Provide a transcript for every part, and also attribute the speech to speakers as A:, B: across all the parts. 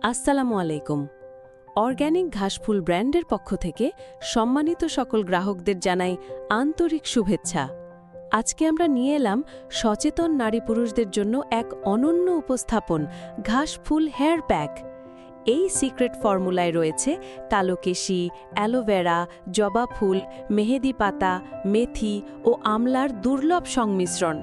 A: আসসালামু আলাইকুম। অর্গ্যানিক ঘাসফুল ব্র্যান্ডের পক্ষ থেকে সম্মানিত সকল গ্রাহকদের জানাই আন্তরিক শুভেচ্ছা। আজকে আমরা নিয়ে এলাম সচেতন নারী পুরুষদের জন্য এক অনন্য উপস্থাপন, ঘাসফুল হেয়ার প্যাক। এই সিক্রেট ফর্মুলায় রয়েছে কালোকেশি, অ্যালোভেরা, জবা ফুল, মেহেদি পাতা, মেথি ও আমলার দুর্লভ সংমিশ্রণ।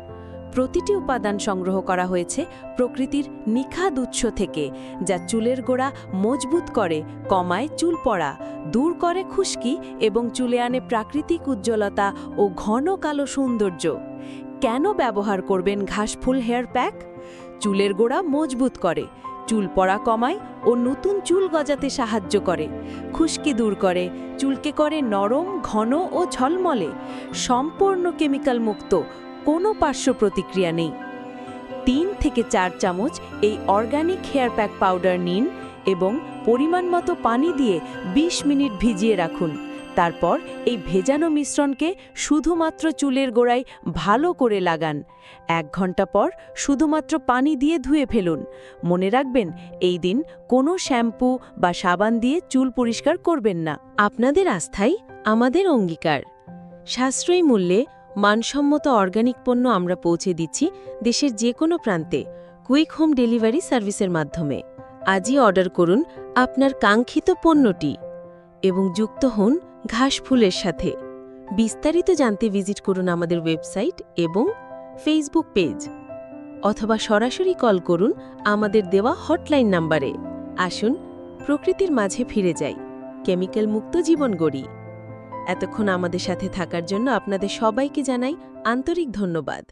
A: প্রতিটি উপাদান সংগ্রহ করা হয়েছে প্রকৃতির নিখাদ উৎস থেকে, যা চুলের গোড়া মজবুত করে, কমায় চুল পড়া, দূর করে খুশকি এবং চুলে আনে প্রাকৃতিক উজ্জ্বলতা ও ঘন কালো সৌন্দর্য। কেন ব্যবহার করবেন ঘাসফুল হেয়ার প্যাক? চুলের গোড়া মজবুত করে, চুল পড়া কমায় ও নতুন চুল গজাতে সাহায্য করে, খুশকি দূর করে, চুলকে করে নরম, ঘন ও ঝলমলে। সম্পূর্ণ কেমিক্যাল মুক্ত, কোনো পার্শ্ব প্রতিক্রিয়া নেই। 3 থেকে 4 চামচ এই অর্গানিক হেয়ার প্যাক পাউডার নিন এবং পরিমাণ মতো পানি দিয়ে 20 মিনিট ভিজিয়ে রাখুন। তারপর এই ভেজানো মিশ্রণকে শুধুমাত্র চুলের গোড়ায় ভালো করে লাগান। 1 ঘন্টা পর শুধুমাত্র পানি দিয়ে ধুয়ে ফেলুন। মনে রাখবেন, এই দিন কোনো শ্যাম্পু বা সাবান দিয়ে চুল পরিষ্কার করবেন না। আপনাদের আস্থাই আমাদের অঙ্গীকার। সাশ্রয়ী মূল্যে মানসম্মত অর্গানিক পণ্য আমরা পৌঁছে দিচ্ছি দেশের যে কোনো প্রান্তে, কুইক হোম ডেলিভারি সার্ভিসের মাধ্যমে। আজই অর্ডার করুন আপনার কাঙ্ক্ষিত পণ্যটি এবং যুক্ত হন ঘাসফুলের সাথে। বিস্তারিত জানতে ভিজিট করুন আমাদের ওয়েবসাইট এবং ফেসবুক পেজ, অথবা সরাসরি কল করুন আমাদের দেওয়া হটলাইন নাম্বারে। আসুন প্রকৃতির মাঝে ফিরে যাই, কেমিক্যাল মুক্ত জীবন গড়ি। এতক্ষণ আমাদের সাথে থাকার জন্য আপনাদের সবাইকে জানাই আন্তরিক ধন্যবাদ।